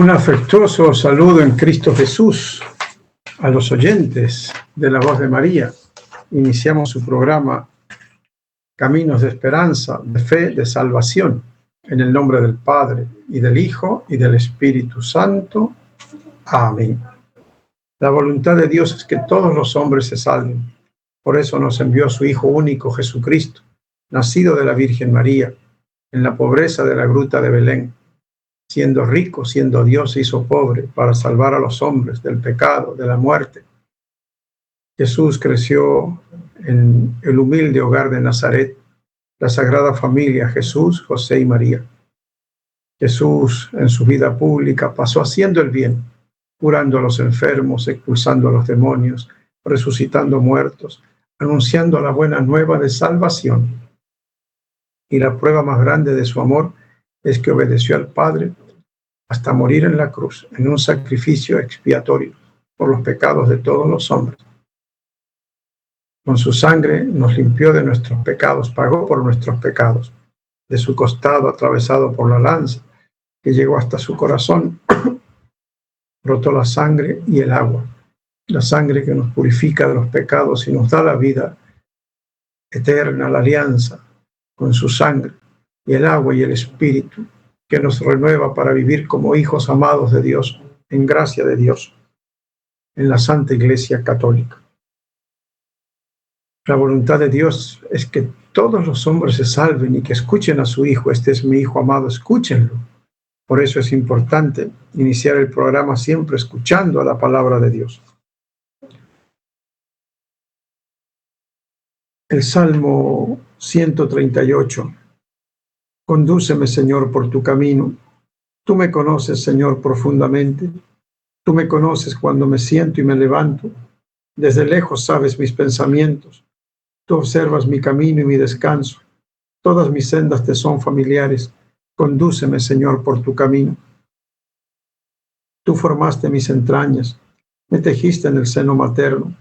Un afectuoso saludo en Cristo Jesús a los oyentes de La Voz de María. Iniciamos su programa Caminos de Esperanza, de Fe, de Salvación, en el nombre del Padre, y del Hijo, y del Espíritu Santo. Amén. La voluntad de Dios es que todos los hombres se salven. Por eso nos envió a su Hijo único, Jesucristo, nacido de la Virgen María, en la pobreza de la gruta de Belén. Siendo rico, siendo Dios, se hizo pobre para salvar a los hombres del pecado, de la muerte. Jesús creció en el humilde hogar de Nazaret, la Sagrada Familia, Jesús, José y María. Jesús, en su vida pública, pasó haciendo el bien, curando a los enfermos, expulsando a los demonios, resucitando muertos, anunciando la buena nueva de salvación. Y la prueba más grande de su amor es que obedeció al Padre hasta morir en la cruz, en un sacrificio expiatorio por los pecados de todos los hombres. Con su sangre nos limpió de nuestros pecados, pagó por nuestros pecados. De su costado, atravesado por la lanza, que llegó hasta su corazón, brotó la sangre y el agua. La sangre que nos purifica de los pecados y nos da la vida eterna, la alianza con su sangre, y el agua y el Espíritu, que nos renueva para vivir como hijos amados de Dios, en gracia de Dios, en la Santa Iglesia Católica. La voluntad de Dios es que todos los hombres se salven y que escuchen a su Hijo. Este es mi Hijo amado, escúchenlo. Por eso es importante iniciar el programa siempre escuchando a la palabra de Dios. El Salmo 138. Condúceme, Señor, por tu camino. Tú me conoces, Señor, profundamente. Tú me conoces cuando me siento y me levanto. Desde lejos sabes mis pensamientos. Tú observas mi camino y mi descanso. Todas mis sendas te son familiares. Condúceme, Señor, por tu camino. Tú formaste mis entrañas. Me tejiste en el seno materno.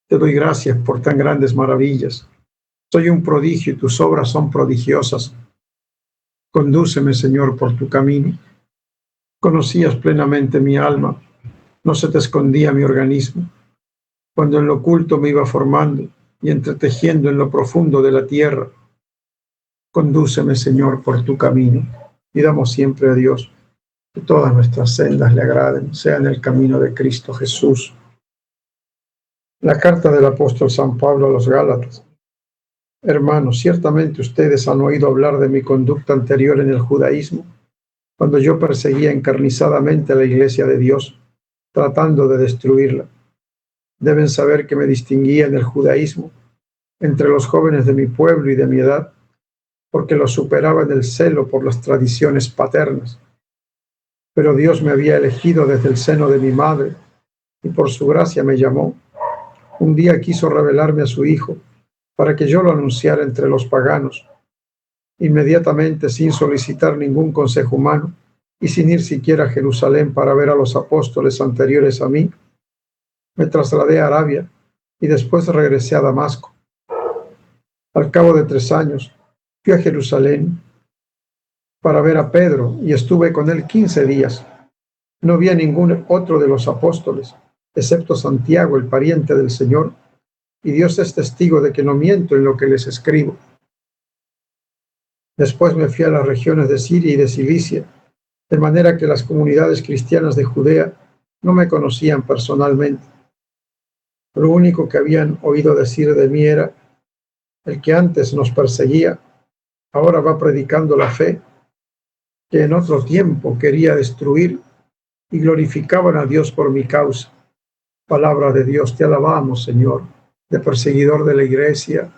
Te doy gracias por tan grandes maravillas. Soy un prodigio y tus obras son prodigiosas. Condúceme, Señor, por tu camino. Conocías plenamente mi alma. No se te escondía mi organismo. Cuando en lo oculto me iba formando y entretejiendo en lo profundo de la tierra. Condúceme, Señor, por tu camino. Pidamos siempre a Dios que todas nuestras sendas le agraden, sean el camino de Cristo Jesús. La carta del apóstol San Pablo a los Gálatas. Hermanos, ciertamente ustedes han oído hablar de mi conducta anterior en el judaísmo, cuando yo perseguía encarnizadamente a la iglesia de Dios, tratando de destruirla. Deben saber que me distinguía en el judaísmo entre los jóvenes de mi pueblo y de mi edad, porque los superaba en el celo por las tradiciones paternas. Pero Dios me había elegido desde el seno de mi madre y por su gracia me llamó. Un día quiso revelarme a su Hijo para que yo lo anunciara entre los paganos. Inmediatamente, sin solicitar ningún consejo humano y sin ir siquiera a Jerusalén para ver a los apóstoles anteriores a mí, me trasladé a Arabia y después regresé a Damasco. Al cabo de 3 años, fui a Jerusalén para ver a Pedro y estuve con él 15 días. No vi a ningún otro de los apóstoles, excepto Santiago, el pariente del Señor, y Dios es testigo de que no miento en lo que les escribo. Después me fui a las regiones de Siria y de Cilicia, de manera que las comunidades cristianas de Judea no me conocían personalmente. Lo único que habían oído decir de mí era: el que antes nos perseguía, ahora va predicando la fe, que en otro tiempo quería destruir, y glorificaban a Dios por mi causa. Palabra de Dios, te alabamos, Señor, de perseguidor de la iglesia,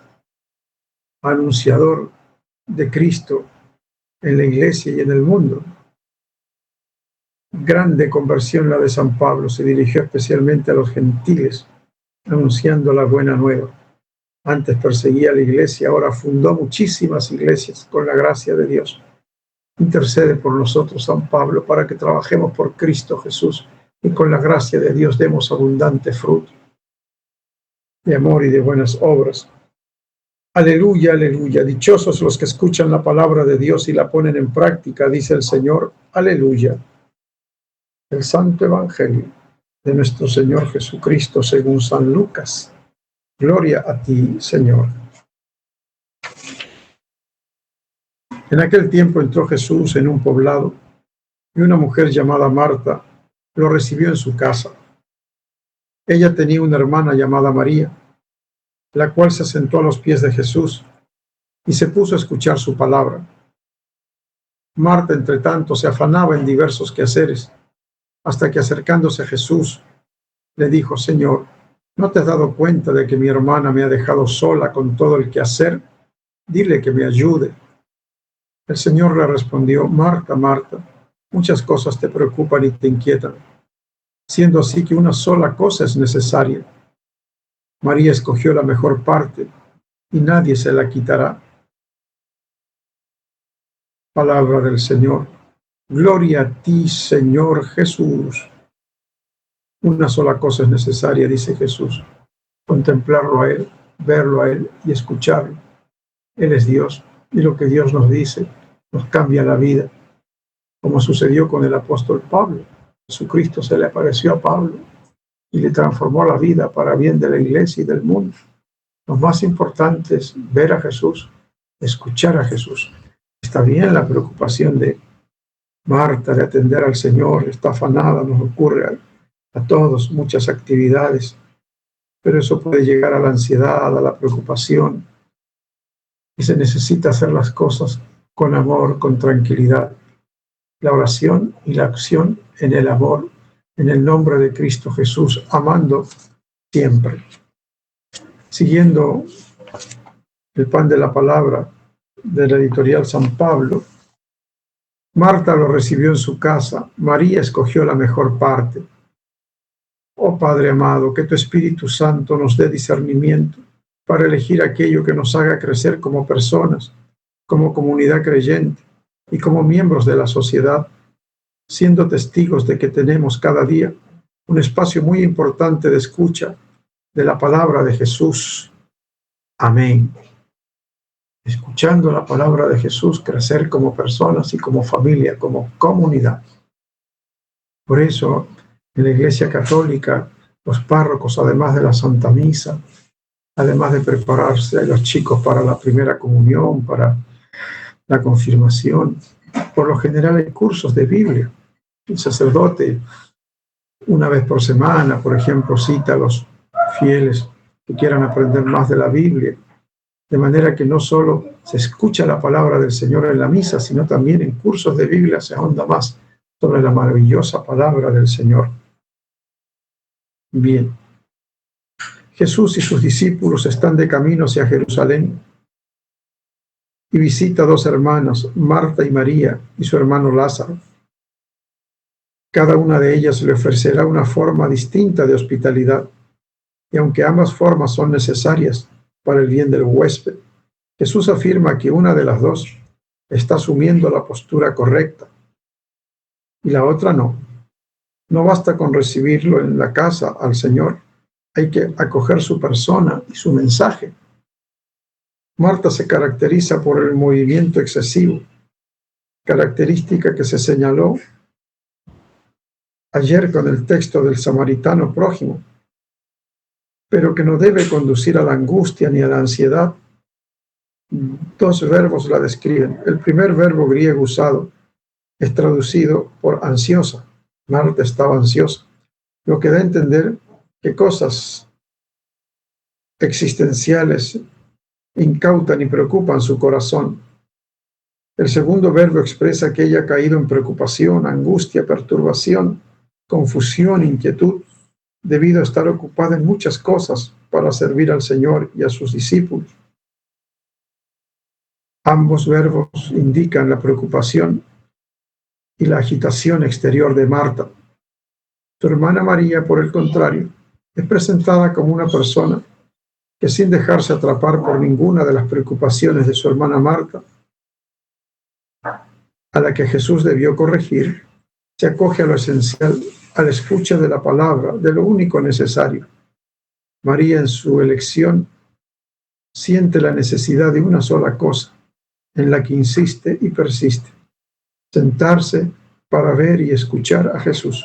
anunciador de Cristo en la iglesia y en el mundo. Grande conversión la de San Pablo, se dirigió especialmente a los gentiles, anunciando la buena nueva. Antes perseguía a la iglesia, ahora fundó muchísimas iglesias con la gracia de Dios. Intercede por nosotros, San Pablo, para que trabajemos por Cristo Jesús y con la gracia de Dios demos abundante fruto de amor y de buenas obras. Aleluya, aleluya. Dichosos los que escuchan la palabra de Dios y la ponen en práctica, dice el Señor. Aleluya. El Santo Evangelio de nuestro Señor Jesucristo según San Lucas. Gloria a ti, Señor. En aquel tiempo entró Jesús en un poblado y una mujer llamada Marta lo recibió en su casa. Ella tenía una hermana llamada María, la cual se sentó a los pies de Jesús y se puso a escuchar su palabra. Marta, entre tanto, se afanaba en diversos quehaceres, hasta que acercándose a Jesús, le dijo: Señor, ¿no te has dado cuenta de que mi hermana me ha dejado sola con todo el quehacer? Dile que me ayude. El Señor le respondió: Marta, Marta, muchas cosas te preocupan y te inquietan, siendo así que una sola cosa es necesaria. María escogió la mejor parte, y nadie se la quitará. Palabra del Señor. Gloria a ti, Señor Jesús. Una sola cosa es necesaria, dice Jesús: contemplarlo a Él, verlo a Él y escucharlo. Él es Dios, y lo que Dios nos dice nos cambia la vida, como sucedió con el apóstol Pablo. Jesucristo se le apareció a Pablo y le transformó la vida para bien de la iglesia y del mundo. Lo más importante es ver a Jesús, escuchar a Jesús. Está bien la preocupación de Marta de atender al Señor, está afanada, nos ocurre a todos muchas actividades, pero eso puede llegar a la ansiedad, a la preocupación, y se necesita hacer las cosas con amor, con tranquilidad. La oración y la acción en el amor, en el nombre de Cristo Jesús, amando siempre. Siguiendo el pan de la palabra de la editorial San Pablo, Marta lo recibió en su casa, María escogió la mejor parte. Oh Padre amado, que tu Espíritu Santo nos dé discernimiento para elegir aquello que nos haga crecer como personas, como comunidad creyente y como miembros de la sociedad, siendo testigos de que tenemos cada día un espacio muy importante de escucha de la palabra de Jesús. Amén. Escuchando la palabra de Jesús, crecer como personas y como familia, como comunidad. Por eso, en la Iglesia Católica, los párrocos, además de la Santa Misa, además de prepararse a los chicos para la primera comunión, para la confirmación, por lo general hay cursos de Biblia. El sacerdote, una vez por semana, por ejemplo, cita a los fieles que quieran aprender más de la Biblia, de manera que no solo se escucha la palabra del Señor en la misa, sino también en cursos de Biblia se ahonda más sobre la maravillosa palabra del Señor. Bien. Jesús y sus discípulos están de camino hacia Jerusalén y visita a dos hermanas, Marta y María, y su hermano Lázaro. Cada una de ellas le ofrecerá una forma distinta de hospitalidad, y aunque ambas formas son necesarias para el bien del huésped, Jesús afirma que una de las dos está asumiendo la postura correcta y la otra no. No basta con recibirlo en la casa al Señor, hay que acoger su persona y su mensaje. Marta se caracteriza por el movimiento excesivo, característica que se señaló ayer con el texto del samaritano prójimo, pero que no debe conducir a la angustia ni a la ansiedad. Dos verbos la describen. El primer verbo griego usado es traducido por ansiosa. Marta estaba ansiosa, lo que da a entender que cosas existenciales incautan y preocupan su corazón. El segundo verbo expresa que ella ha caído en preocupación, angustia, perturbación, confusión, inquietud, debido a estar ocupada en muchas cosas para servir al Señor y a sus discípulos. Ambos verbos indican la preocupación y la agitación exterior de Marta. Su hermana María, por el contrario, es presentada como una persona que, sin dejarse atrapar por ninguna de las preocupaciones de su hermana Marta, a la que Jesús debió corregir, se acoge a lo esencial, a la escucha de la palabra, de lo único necesario. María, en su elección, siente la necesidad de una sola cosa, en la que insiste y persiste: sentarse para ver y escuchar a Jesús.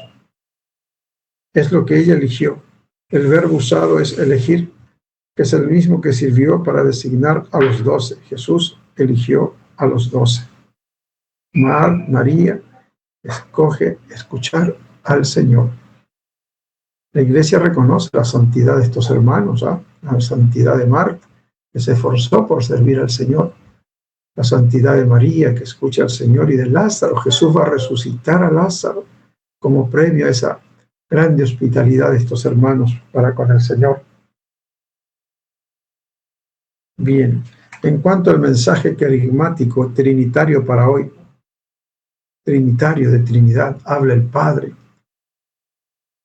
Es lo que ella eligió. El verbo usado es elegir, que es el mismo que sirvió para designar a los 12. Jesús eligió a los 12. María escoge escuchar al Señor. La Iglesia reconoce la santidad de estos hermanos, la santidad de Marta, que se esforzó por servir al Señor, la santidad de María, que escucha al Señor, y de Lázaro. Jesús va a resucitar a Lázaro como premio a esa grande hospitalidad de estos hermanos para con el Señor. Bien, en cuanto al mensaje carismático trinitario para hoy, trinitario de Trinidad, habla el Padre,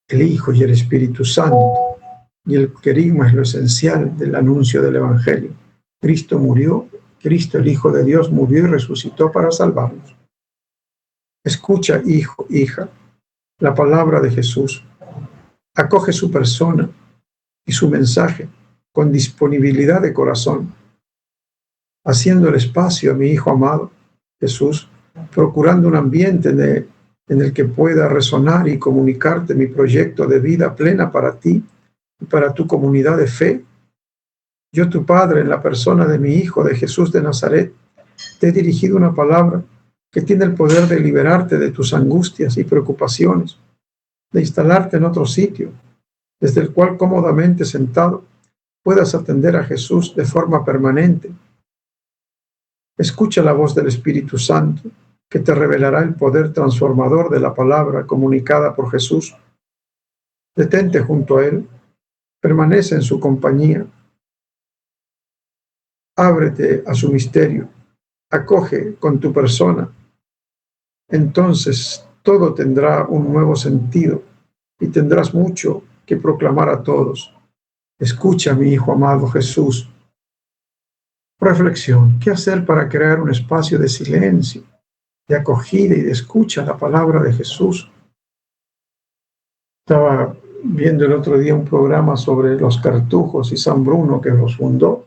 el Hijo y el Espíritu Santo, y el querigma es lo esencial del anuncio del Evangelio. Cristo murió, Cristo el Hijo de Dios murió y resucitó para salvarnos. Escucha, hijo, hija, la palabra de Jesús. Acoge su persona y su mensaje con disponibilidad de corazón, haciendo el espacio a mi Hijo amado, Jesús, procurando un ambiente en el que pueda resonar y comunicarte mi proyecto de vida plena para ti y para tu comunidad de fe. Yo, tu Padre, en la persona de mi Hijo, de Jesús de Nazaret, te he dirigido una palabra que tiene el poder de liberarte de tus angustias y preocupaciones, de instalarte en otro sitio, desde el cual cómodamente sentado puedas atender a Jesús de forma permanente. Escucha la voz del Espíritu Santo, que te revelará el poder transformador de la palabra comunicada por Jesús. Detente junto a Él, permanece en su compañía, ábrete a su misterio, acoge con tu persona. Entonces todo tendrá un nuevo sentido y tendrás mucho que proclamar a todos. Escucha, mi Hijo amado Jesús. Reflexión: ¿qué hacer para crear un espacio de silencio, de acogida y de escucha a la palabra de Jesús? Estaba viendo el otro día un programa sobre los cartujos y San Bruno, que los fundó.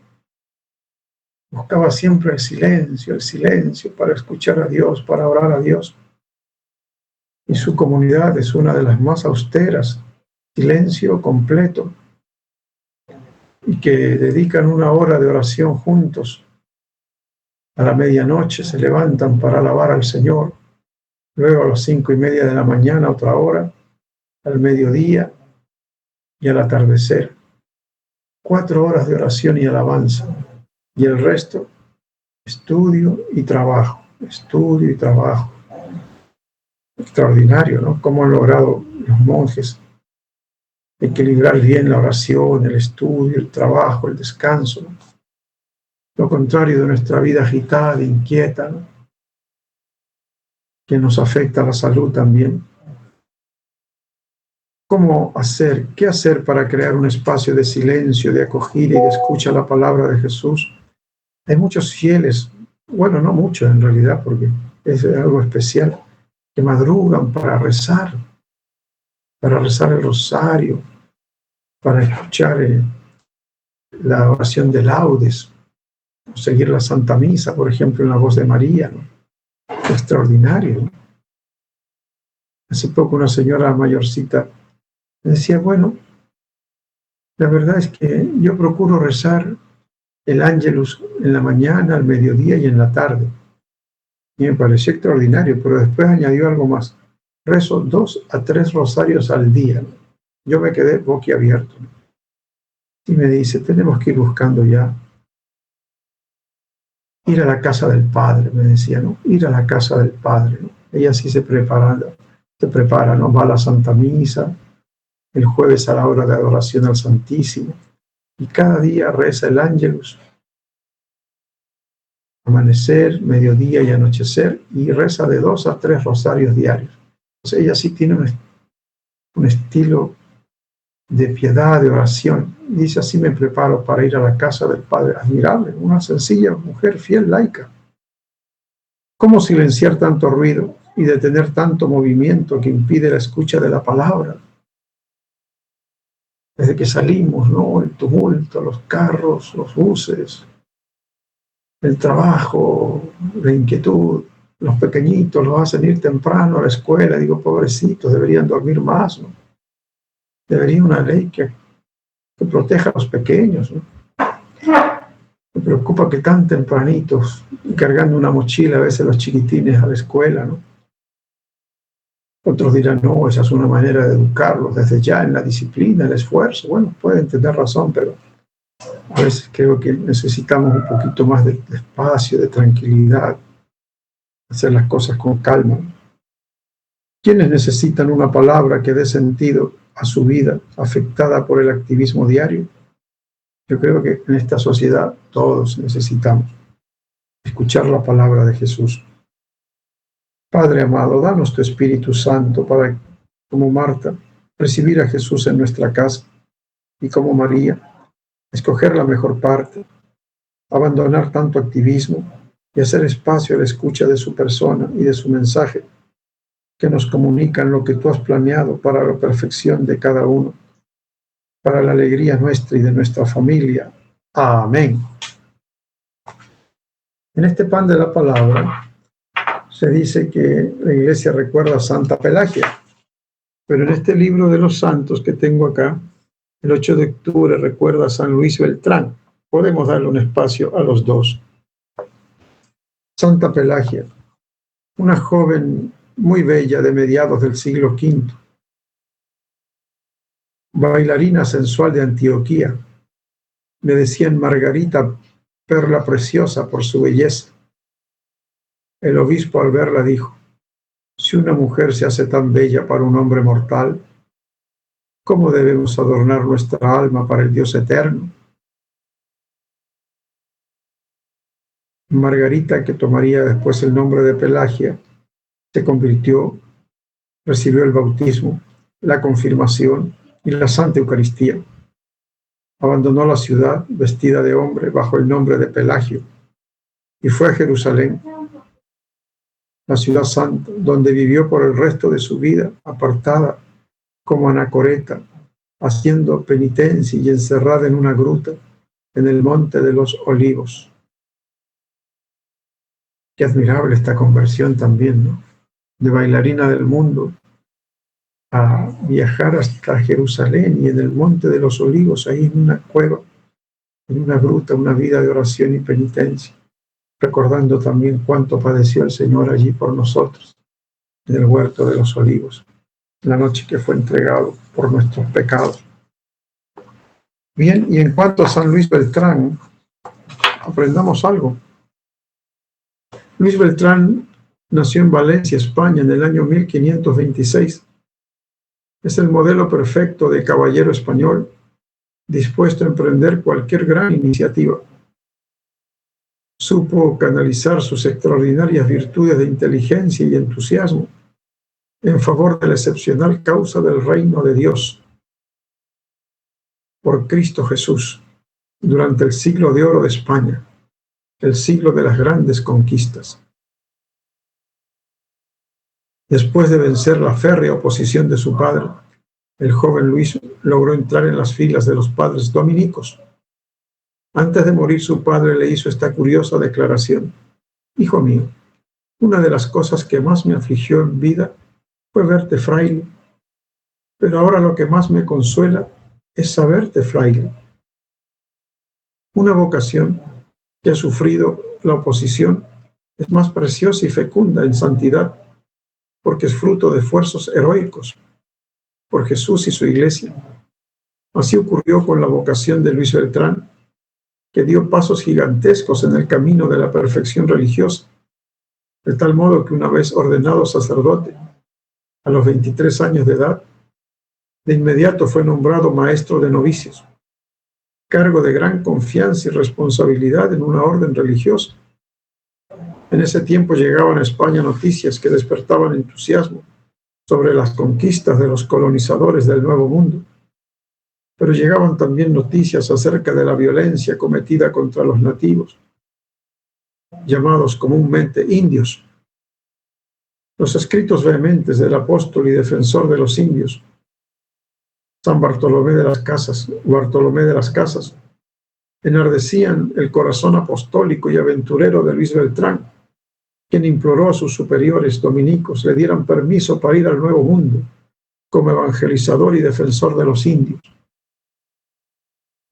Buscaba siempre el silencio para escuchar a Dios, para orar a Dios. Y su comunidad es una de las más austeras, silencio completo, y que dedican 1 hora de oración juntos. A la medianoche se levantan para alabar al Señor, luego a las 5:30 de la mañana otra hora, al mediodía y al atardecer. 4 horas de oración y alabanza, y el resto, estudio y trabajo, estudio y trabajo. Extraordinario, ¿no? Cómo han logrado los monjes equilibrar bien la oración, el estudio, el trabajo, el descanso, ¿no? Lo contrario de nuestra vida agitada, inquieta, ¿no? Que nos afecta a la salud también. ¿Cómo hacer? ¿Qué hacer para crear un espacio de silencio, de acogida y de escucha a la palabra de Jesús? Hay muchos fieles, bueno, no muchos en realidad, porque es algo especial, que madrugan para rezar el rosario, para escuchar la oración de laudes, seguir la Santa Misa, por ejemplo, en la voz de María, ¿no? Extraordinario, ¿no? Hace poco una señora mayorcita me decía, bueno, la verdad es que yo procuro rezar el Ángelus en la mañana, al mediodía y en la tarde. Y me pareció extraordinario, pero después añadió algo más. Rezo 2 a 3 rosarios al día, ¿no? Yo me quedé boquiabierto, ¿no? Y me dice, tenemos que ir buscando ya. Ir a la casa del Padre, me decía, ¿no? Ir a la casa del Padre, ¿no? Ella sí se prepara, ¿no? Va a la Santa Misa, el jueves a la hora de adoración al Santísimo, y cada día reza el Ángelus, amanecer, mediodía y anochecer, y reza de 2 a 3 rosarios diarios. Entonces ella sí tiene un estilo de piedad, de oración. Dice, así me preparo para ir a la casa del Padre. Admirable, una sencilla mujer fiel, laica. ¿Cómo silenciar tanto ruido y detener tanto movimiento que impide la escucha de la palabra? Desde que salimos, ¿no? El tumulto, los carros, los buses, el trabajo, la inquietud, los pequeñitos los hacen ir temprano a la escuela. Digo, pobrecitos, deberían dormir más, ¿no? Debería una ley que proteja a los pequeños, ¿no? Me preocupa que tan tempranitos, cargando una mochila, a veces los chiquitines a la escuela, ¿no? Otros dirán, no, esa es una manera de educarlos desde ya en la disciplina, el esfuerzo. Bueno, pueden tener razón, pero a veces creo que necesitamos un poquito más de espacio, de tranquilidad, hacer las cosas con calma. ¿Quiénes necesitan una palabra que dé sentido a su vida afectada por el activismo diario? Yo creo que en esta sociedad todos necesitamos escuchar la palabra de Jesús. Padre amado, danos tu Espíritu Santo para, como Marta, recibir a Jesús en nuestra casa y como María, escoger la mejor parte, abandonar tanto activismo y hacer espacio a la escucha de su persona y de su mensaje que nos comunican lo que tú has planeado para la perfección de cada uno, para la alegría nuestra y de nuestra familia. Amén. En este pan de la palabra se dice que la iglesia recuerda a Santa Pelagia, pero en este libro de los santos que tengo acá, el 8 de octubre recuerda a San Luis Beltrán. Podemos darle un espacio a los dos. Santa Pelagia, una joven muy bella de mediados del siglo V, bailarina sensual de Antioquía. Le decían Margarita, perla preciosa por su belleza. El obispo al verla dijo, si una mujer se hace tan bella para un hombre mortal, ¿cómo debemos adornar nuestra alma para el Dios eterno? Margarita, que tomaría después el nombre de Pelagia, se convirtió, recibió el bautismo, la confirmación y la Santa Eucaristía. Abandonó la ciudad vestida de hombre bajo el nombre de Pelagio y fue a Jerusalén, la ciudad santa, donde vivió por el resto de su vida, apartada como anacoreta, haciendo penitencia y encerrada en una gruta en el Monte de los Olivos. Qué admirable esta conversión también, ¿no? De bailarina del mundo a viajar hasta Jerusalén y en el Monte de los Olivos, ahí en una cueva, en una gruta, una vida de oración y penitencia, recordando también cuánto padeció el Señor allí por nosotros, en el huerto de los Olivos, la noche que fue entregado por nuestros pecados. Bien, y en cuanto a San Luis Beltrán, aprendamos algo. Luis Beltrán nació en Valencia, España, en el año 1526. Es el modelo perfecto de caballero español, dispuesto a emprender cualquier gran iniciativa. Supo canalizar sus extraordinarias virtudes de inteligencia y entusiasmo en favor de la excepcional causa del reino de Dios por Cristo Jesús durante el siglo de oro de España, el siglo de las grandes conquistas. Después de vencer la férrea oposición de su padre, el joven Luis logró entrar en las filas de los padres dominicos. Antes de morir, su padre le hizo esta curiosa declaración: hijo mío, una de las cosas que más me afligió en vida fue verte fraile, pero ahora lo que más me consuela es saberte fraile. Una vocación que ha sufrido la oposición es más preciosa y fecunda en santidad, porque es fruto de esfuerzos heroicos por Jesús y su iglesia. Así ocurrió con la vocación de Luis Beltrán, que dio pasos gigantescos en el camino de la perfección religiosa, de tal modo que una vez ordenado sacerdote, a los 23 años de edad, de inmediato fue nombrado maestro de novicios, cargo de gran confianza y responsabilidad en una orden religiosa. En ese tiempo llegaban a España noticias que despertaban entusiasmo sobre las conquistas de los colonizadores del Nuevo Mundo, pero llegaban también noticias acerca de la violencia cometida contra los nativos, llamados comúnmente indios. Los escritos vehementes del apóstol y defensor de los indios, San Bartolomé de las Casas, enardecían el corazón apostólico y aventurero de Luis Beltrán, quien imploró a sus superiores dominicos le dieran permiso para ir al Nuevo Mundo como evangelizador y defensor de los indios.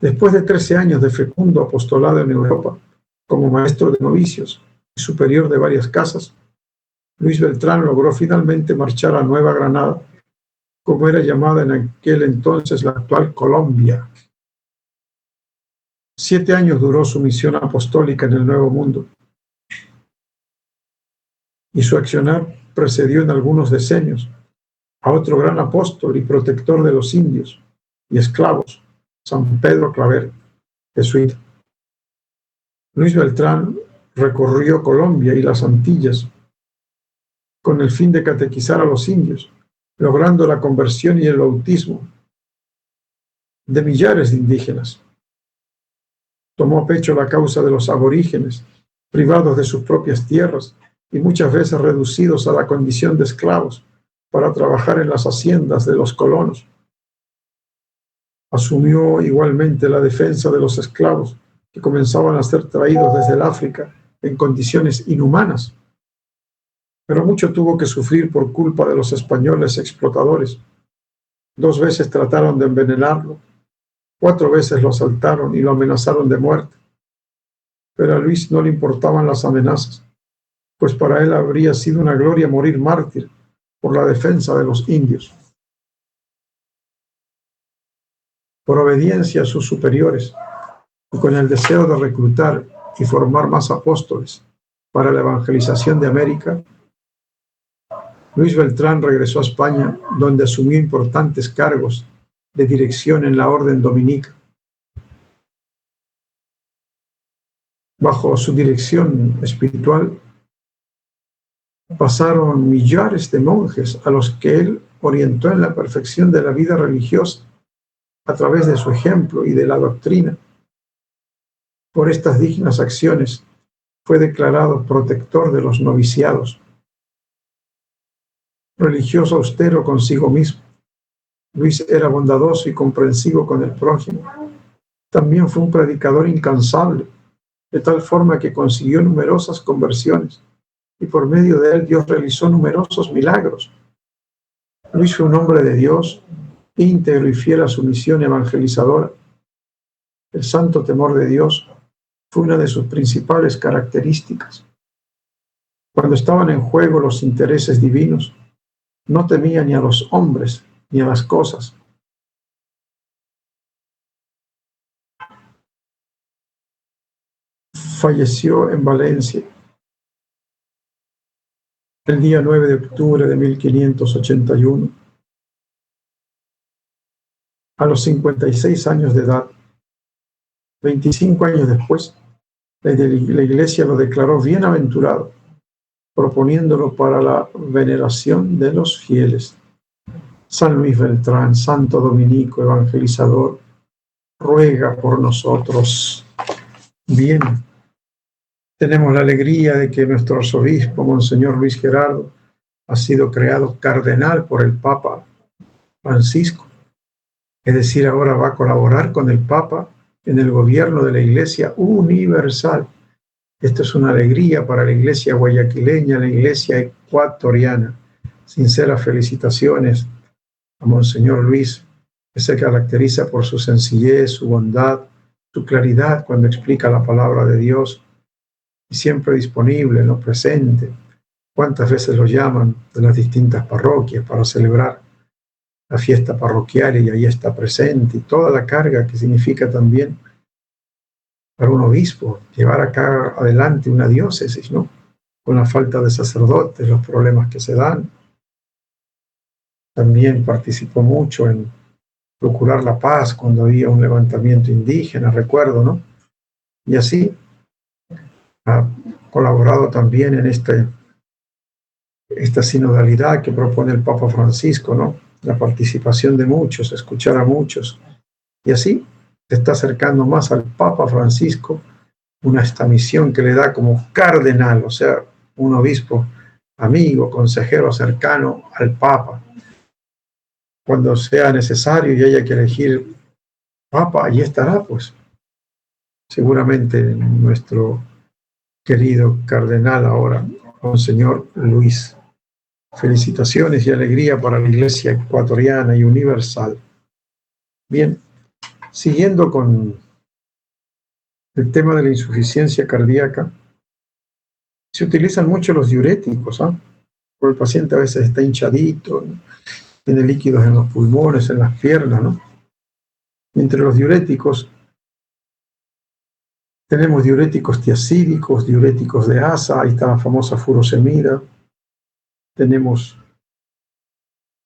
Después de 13 años de fecundo apostolado en Europa, como maestro de novicios y superior de varias casas, Luis Beltrán logró finalmente marchar a Nueva Granada, como era llamada en aquel entonces la actual Colombia. 7 años duró su misión apostólica en el Nuevo Mundo, y su accionar precedió en algunos decenios a otro gran apóstol y protector de los indios y esclavos, San Pedro Claver, jesuita. Luis Beltrán recorrió Colombia y las Antillas con el fin de catequizar a los indios, logrando la conversión y el bautismo de millares de indígenas. Tomó a pecho la causa de los aborígenes, privados de sus propias tierras y muchas veces reducidos a la condición de esclavos para trabajar en las haciendas de los colonos. Asumió igualmente la defensa de los esclavos que comenzaban a ser traídos desde el África en condiciones inhumanas. Pero mucho tuvo que sufrir por culpa de los españoles explotadores. 2 veces trataron de envenenarlo, 4 veces lo asaltaron y lo amenazaron de muerte. Pero a Luis no le importaban las amenazas, pues para él habría sido una gloria morir mártir por la defensa de los indios. Por obediencia a sus superiores y con el deseo de reclutar y formar más apóstoles para la evangelización de América, Luis Beltrán regresó a España, donde asumió importantes cargos de dirección en la orden dominica. Bajo su dirección espiritual pasaron millares de monjes a los que él orientó en la perfección de la vida religiosa a través de su ejemplo y de la doctrina. Por estas dignas acciones fue declarado protector de los noviciados. Religioso austero consigo mismo, Luis era bondadoso y comprensivo con el prójimo. También fue un predicador incansable, de tal forma que consiguió numerosas conversiones y por medio de él Dios realizó numerosos milagros. Luis fue un hombre de Dios, íntegro y fiel a su misión evangelizadora. El santo temor de Dios fue una de sus principales características. Cuando estaban en juego los intereses divinos, no temía ni a los hombres ni a las cosas. Falleció en Valencia el día 9 de octubre de 1581, a los 56 años de edad. 25 años después, la Iglesia lo declaró bienaventurado, proponiéndolo para la veneración de los fieles. San Luis Beltrán, santo dominico, evangelizador, ruega por nosotros. Bien, tenemos la alegría de que nuestro arzobispo, Monseñor Luis Gerardo, ha sido creado cardenal por el Papa Francisco. Es decir, ahora va a colaborar con el Papa en el gobierno de la Iglesia universal. Esto es una alegría para la Iglesia guayaquileña, la Iglesia ecuatoriana. Sinceras felicitaciones a Monseñor Luis, que se caracteriza por su sencillez, su bondad, su claridad cuando explica la palabra de Dios, y siempre disponible, ¿no? Presente. ¿Cuántas veces lo llaman de las distintas parroquias para celebrar la fiesta parroquial y ahí está presente? Y toda la carga que significa también para un obispo llevar acá adelante una diócesis, ¿no? Con la falta de sacerdotes, los problemas que se dan. También participó mucho en procurar la paz cuando había un levantamiento indígena, recuerdo, ¿no? Y así ha colaborado también en esta sinodalidad que propone el Papa Francisco, ¿no? La participación de muchos, escuchar a muchos. Y así se está acercando más al Papa Francisco, esta misión que le da como cardenal, o sea, un obispo amigo, consejero cercano al Papa. Cuando sea necesario y haya que elegir Papa, allí estará, pues. Seguramente nuestro querido cardenal ahora, Monseñor Luis. Felicitaciones y alegría para la Iglesia ecuatoriana y universal. Bien, siguiendo con el tema de la insuficiencia cardíaca, se utilizan mucho los diuréticos, porque el paciente a veces está hinchadito, ¿no? Tiene líquidos en los pulmones, en las piernas, ¿no? Entre los diuréticos tenemos diuréticos tiacídicos, diuréticos de asa, ahí está la famosa furosemida. Tenemos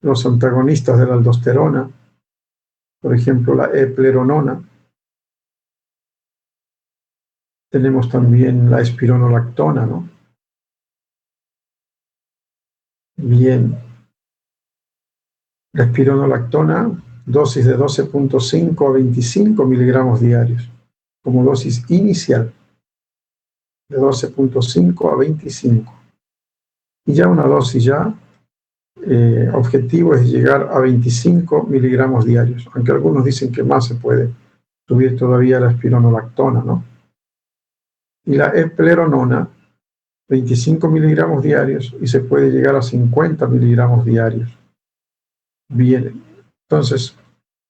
los antagonistas de la aldosterona, por ejemplo la epleronona. Tenemos también la espironolactona, ¿no? Bien, la espironolactona, dosis de 12.5 a 25 miligramos diarios, como dosis inicial, de 12.5 a 25. Y ya una dosis objetivo es llegar a 25 miligramos diarios, aunque algunos dicen que más se puede subir todavía la espironolactona, ¿no? Y la epleronona, 25 miligramos diarios y se puede llegar a 50 miligramos diarios. Bien, entonces,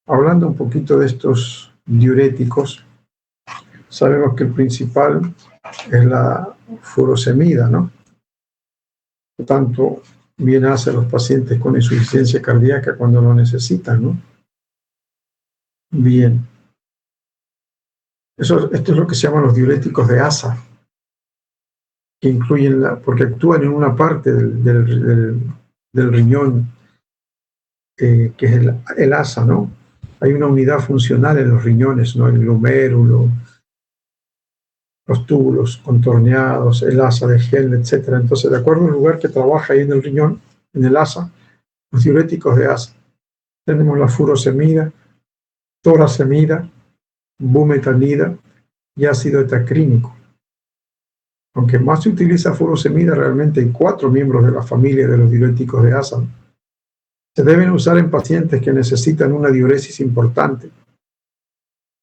hablando un poquito de estos diuréticos, sabemos que el principal es la furosemida, ¿no? Por tanto, bien hace a los pacientes con insuficiencia cardíaca cuando lo necesitan, ¿no? Bien. Esto es lo que se llaman los diuréticos de asa, que incluyen porque actúan en una parte del riñón, que es el asa, ¿no? Hay una unidad funcional en los riñones, ¿no? El glomérulo, los túbulos contorneados, el asa de Henle, etc. Entonces, de acuerdo al lugar que trabaja ahí en el riñón, en el asa, los diuréticos de asa. Tenemos la furosemida, torasemida, bumetanida y ácido etacrínico. Aunque más se utiliza furosemida, realmente hay 4 miembros de la familia de los diuréticos de asa. Se deben usar en pacientes que necesitan una diuresis importante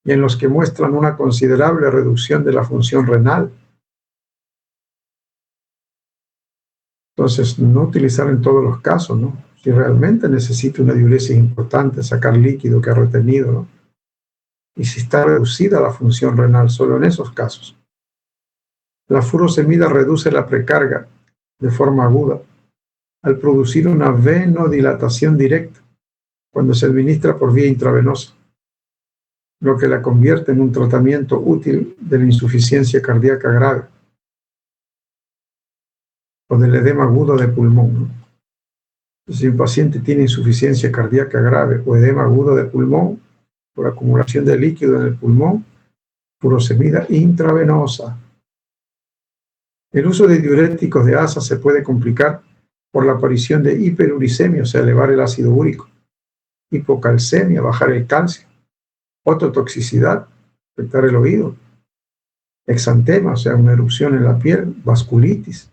y en los que muestran una considerable reducción de la función renal. Entonces, no utilizar en todos los casos, ¿no? Si realmente necesita una diuresis importante, sacar líquido que ha retenido, ¿no? Y si está reducida la función renal, solo en esos casos. La furosemida reduce la precarga de forma aguda al producir una venodilatación directa cuando se administra por vía intravenosa, lo que la convierte en un tratamiento útil de la insuficiencia cardíaca grave o del edema agudo de pulmón. Si un paciente tiene insuficiencia cardíaca grave o edema agudo de pulmón por acumulación de líquido en el pulmón, furosemida intravenosa. El uso de diuréticos de asa se puede complicar por la aparición de hiperuricemia, o sea, elevar el ácido úrico, hipocalcemia, bajar el calcio, ototoxicidad, afectar el oído, exantema, o sea, una erupción en la piel, vasculitis.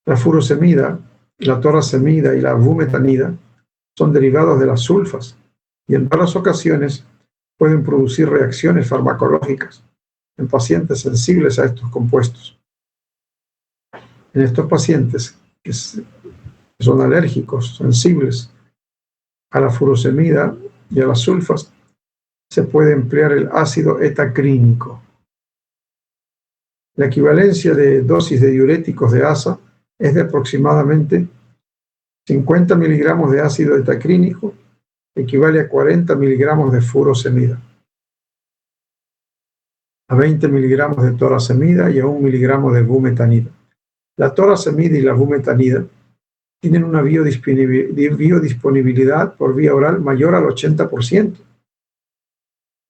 La furosemida, la torasemida y la bumetanida son derivados de las sulfas y en varias ocasiones pueden producir reacciones farmacológicas en pacientes sensibles a estos compuestos. En estos pacientes que son alérgicos, sensibles a la furosemida y a las sulfas, se puede emplear el ácido etacrínico. La equivalencia de dosis de diuréticos de asa es de aproximadamente 50 miligramos de ácido etacrínico, equivale a 40 miligramos de furosemida, a 20 miligramos de torasemida y a 1 miligramo de bumetanida. La torasemida y la bumetanida tienen una biodisponibilidad por vía oral mayor al 80%,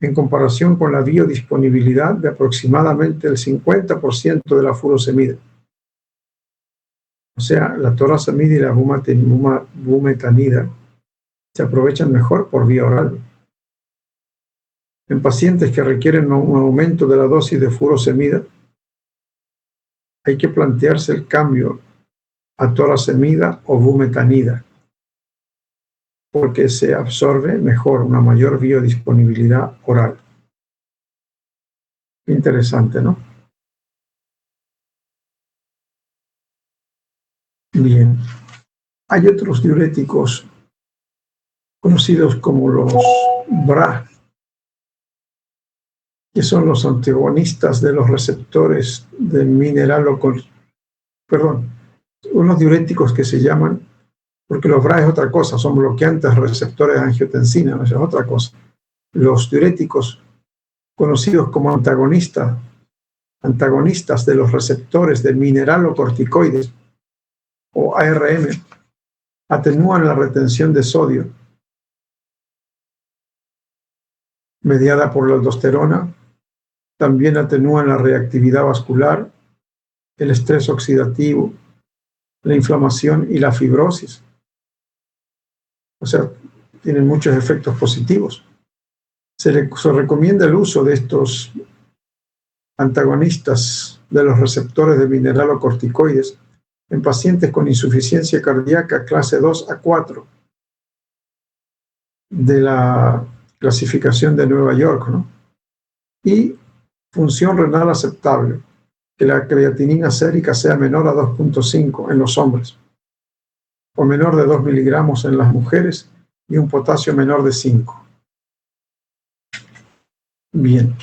en comparación con la biodisponibilidad de aproximadamente el 50% de la furosemida. O sea, la torasemida y la bumetanida se aprovechan mejor por vía oral. En pacientes que requieren un aumento de la dosis de furosemida, hay que plantearse el cambio a torasemida o bumetanida, porque se absorbe mejor, una mayor biodisponibilidad oral. Interesante, ¿no? Hay otros diuréticos conocidos como los BRA, que son los antagonistas de los receptores de unos diuréticos que se llaman, porque los BRA es otra cosa, son bloqueantes receptores de angiotensina, no es otra cosa. Los diuréticos conocidos como antagonistas de los receptores de mineralocorticoides, o ARM, atenúan la retención de sodio mediada por la aldosterona, también atenúan la reactividad vascular, el estrés oxidativo, la inflamación y la fibrosis. O sea, tienen muchos efectos positivos. Se recomienda el uso de estos antagonistas de los receptores de mineralocorticoides en pacientes con insuficiencia cardíaca clase 2 a 4 de la clasificación de Nueva York, ¿no? Y función renal aceptable, que la creatinina sérica sea menor a 2.5 en los hombres, o menor de 2 miligramos en las mujeres, y un potasio menor de 5. Bien.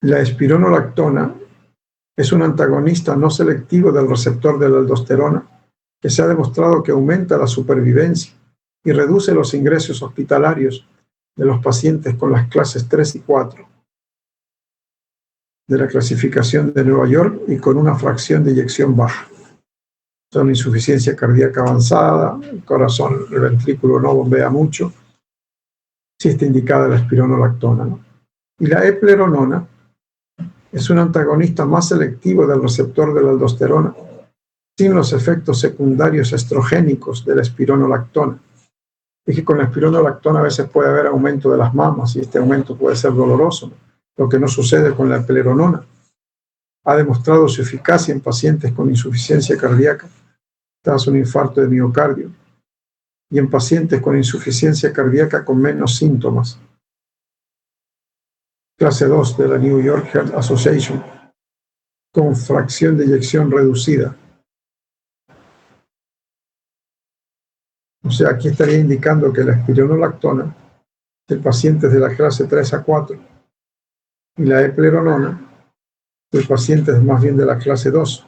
La espironolactona es un antagonista no selectivo del receptor de la aldosterona que se ha demostrado que aumenta la supervivencia y reduce los ingresos hospitalarios de los pacientes con las clases 3 y 4 de la clasificación de Nueva York y con una fracción de eyección baja. Son insuficiencia cardíaca avanzada, el corazón, el ventrículo no bombea mucho, si está indicada la espironolactona, ¿no? Y la epleronona es un antagonista más selectivo del receptor de la aldosterona, sin los efectos secundarios estrogénicos de la espironolactona. Es que con la espironolactona a veces puede haber aumento de las mamas y este aumento puede ser doloroso, lo que no sucede con la epleronona. Ha demostrado su eficacia en pacientes con insuficiencia cardíaca tras un infarto de miocardio y en pacientes con insuficiencia cardíaca con menos síntomas. Clase 2 de la New York Heart Association, con fracción de eyección reducida. O sea, aquí estaría indicando que la espironolactona en pacientes de la clase 3 a 4 y la epleronona en pacientes más bien de la clase 2.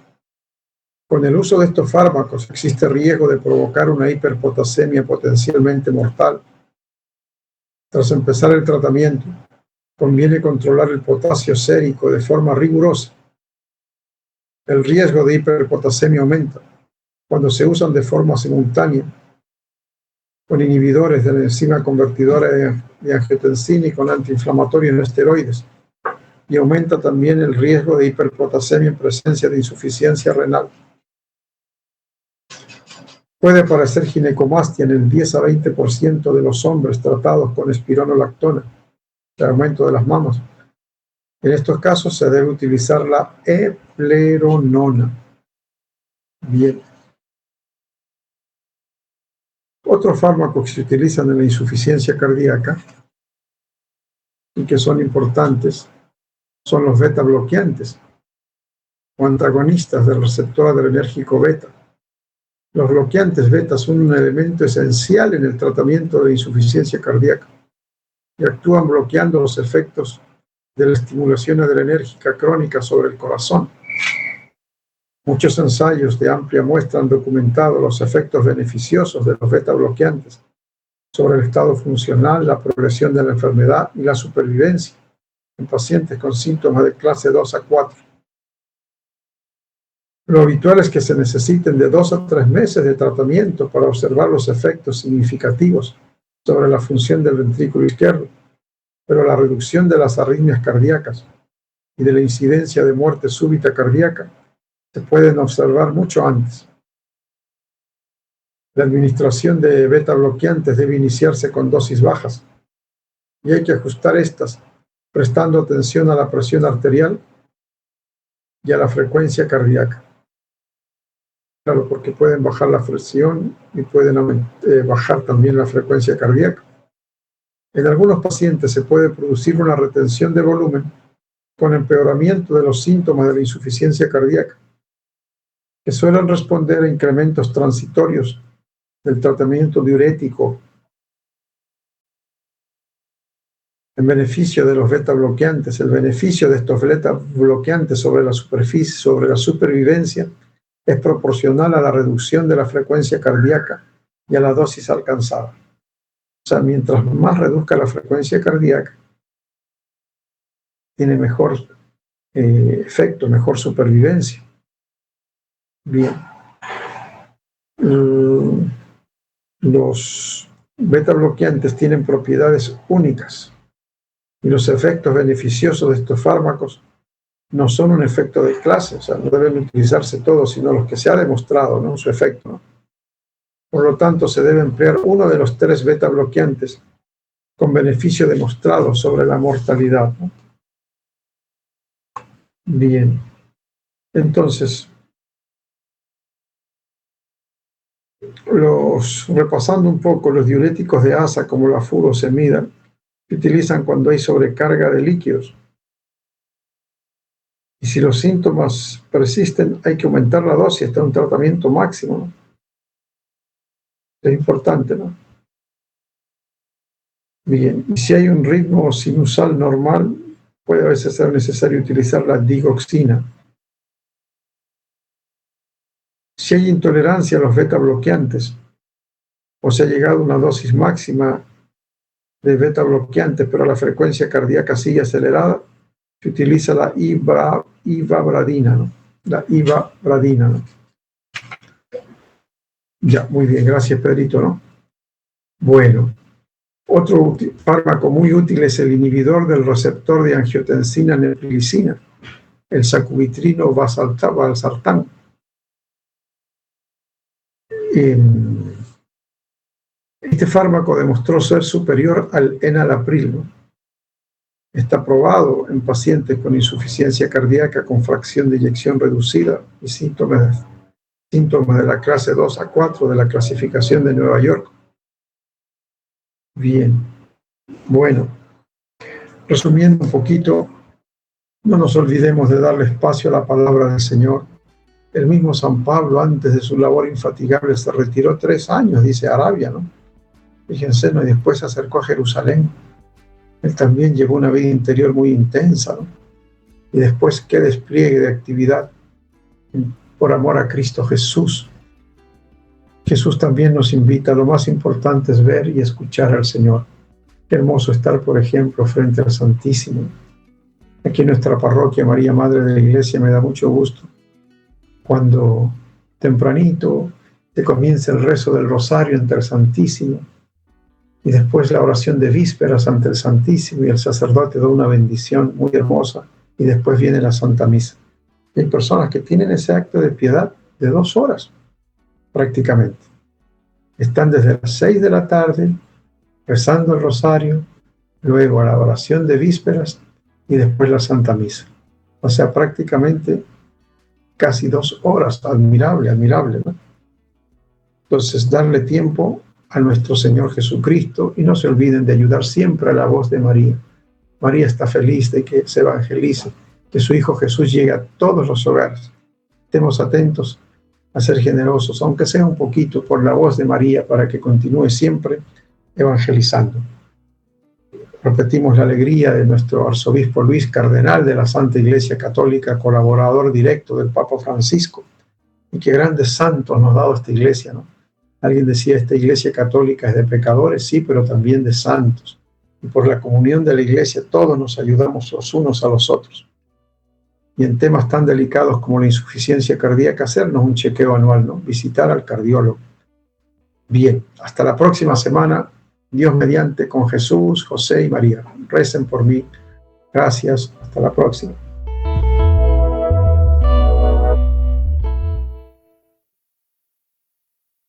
Con el uso de estos fármacos existe riesgo de provocar una hiperpotasemia potencialmente mortal. Tras empezar el tratamiento, conviene controlar el potasio sérico de forma rigurosa. El riesgo de hiperpotasemia aumenta cuando se usan de forma simultánea con inhibidores de la enzima convertidora de angiotensina y con antiinflamatorios no esteroides, y aumenta también el riesgo de hiperpotasemia en presencia de insuficiencia renal. Puede aparecer ginecomastia en el 10 a 20% de los hombres tratados con espironolactona, el aumento de las mamas. En estos casos se debe utilizar la epleronona. Bien. Otros fármacos que se utilizan en la insuficiencia cardíaca y que son importantes son los beta bloqueantes o antagonistas del receptor adrenérgico beta. Los bloqueantes beta son un elemento esencial en el tratamiento de la insuficiencia cardíaca y actúan bloqueando los efectos de la estimulación adrenérgica crónica sobre el corazón. Muchos ensayos de amplia muestra han documentado los efectos beneficiosos de los beta bloqueantes sobre el estado funcional, la progresión de la enfermedad y la supervivencia en pacientes con síntomas de clase 2 a 4. Lo habitual es que se necesiten de 2 a 3 meses de tratamiento para observar los efectos significativos sobre la función del ventrículo izquierdo, pero la reducción de las arritmias cardíacas y de la incidencia de muerte súbita cardíaca se pueden observar mucho antes. La administración de beta bloqueantes debe iniciarse con dosis bajas y hay que ajustar estas prestando atención a la presión arterial y a la frecuencia cardíaca. Claro, porque pueden bajar la presión y pueden bajar también la frecuencia cardíaca. En algunos pacientes se puede producir una retención de volumen con empeoramiento de los síntomas de la insuficiencia cardíaca que suelen responder a incrementos transitorios del tratamiento diurético en beneficio de los beta bloqueantes. El beneficio de estos beta bloqueantes sobre la superficie, sobre la supervivencia, es proporcional a la reducción de la frecuencia cardíaca y a la dosis alcanzada. O sea, mientras más reduzca la frecuencia cardíaca, tiene mejor efecto, mejor supervivencia. Bien. Los beta bloqueantes tienen propiedades únicas y los efectos beneficiosos de estos fármacos no son un efecto de clase, o sea, no deben utilizarse todos, sino los que se ha demostrado, ¿no?, su efecto, ¿no? Por lo tanto, se debe emplear uno de los 3 beta bloqueantes con beneficio demostrado sobre la mortalidad, ¿no? Bien, entonces, repasando un poco, los diuréticos de asa como la furosemida se utilizan cuando hay sobrecarga de líquidos. Y si los síntomas persisten, hay que aumentar la dosis hasta un tratamiento máximo, ¿no? Es importante, ¿no? Bien, y si hay un ritmo sinusal normal, puede a veces ser necesario utilizar la digoxina. Si hay intolerancia a los beta bloqueantes, o se ha llegado a una dosis máxima de beta bloqueantes, pero la frecuencia cardíaca sigue acelerada, se utiliza la ivabradina, ¿no? La ivabradina, ¿no? Ya, muy bien, gracias, Pedrito, ¿no? Bueno, otro fármaco muy útil es el inhibidor del receptor de angiotensina-neprilicina, el sacubitrilo valsartán. Este fármaco demostró ser superior al enalapril, ¿no? Está probado en pacientes con insuficiencia cardíaca con fracción de eyección reducida y síntomas de la clase 2 a 4 de la clasificación de Nueva York. Bien, bueno, resumiendo un poquito, no nos olvidemos de darle espacio a la palabra del Señor. El mismo San Pablo, antes de su labor infatigable, se retiró 3 años, dice, a Arabia, ¿no? Fíjense, ¿no? Y después se acercó a Jerusalén. Él también llevó una vida interior muy intensa, ¿no? Y después, qué despliegue de actividad por amor a Cristo Jesús. Jesús también nos invita, lo más importante es ver y escuchar al Señor. Qué hermoso estar, por ejemplo, frente al Santísimo. Aquí en nuestra parroquia, María Madre de la Iglesia, me da mucho gusto cuando tempranito se comienza el rezo del rosario ante el Santísimo y después la oración de vísperas ante el Santísimo y el sacerdote da una bendición muy hermosa y después viene la Santa Misa. Hay personas que tienen ese acto de piedad de 2 horas prácticamente. Están desde las 6 de la tarde rezando el rosario, luego a la oración de vísperas y después la Santa Misa. O sea, prácticamente casi 2 horas. Admirable, admirable, ¿no? Entonces, darle tiempo a nuestro Señor Jesucristo y no se olviden de ayudar siempre a la voz de María. María está feliz de que se evangelice, que su Hijo Jesús llegue a todos los hogares. Estemos atentos a ser generosos, aunque sea un poquito, por la voz de María, para que continúe siempre evangelizando. Repetimos la alegría de nuestro arzobispo Luis, cardenal de la Santa Iglesia Católica, colaborador directo del Papa Francisco, y qué grandes santos nos ha dado esta iglesia, ¿no? Alguien decía, esta Iglesia Católica es de pecadores, sí, pero también de santos. Y por la comunión de la Iglesia todos nos ayudamos los unos a los otros. Y en temas tan delicados como la insuficiencia cardíaca, hacernos un chequeo anual, ¿no? Visitar al cardiólogo. Bien, hasta la próxima semana. Dios mediante, con Jesús, José y María. Recen por mí. Gracias. Hasta la próxima.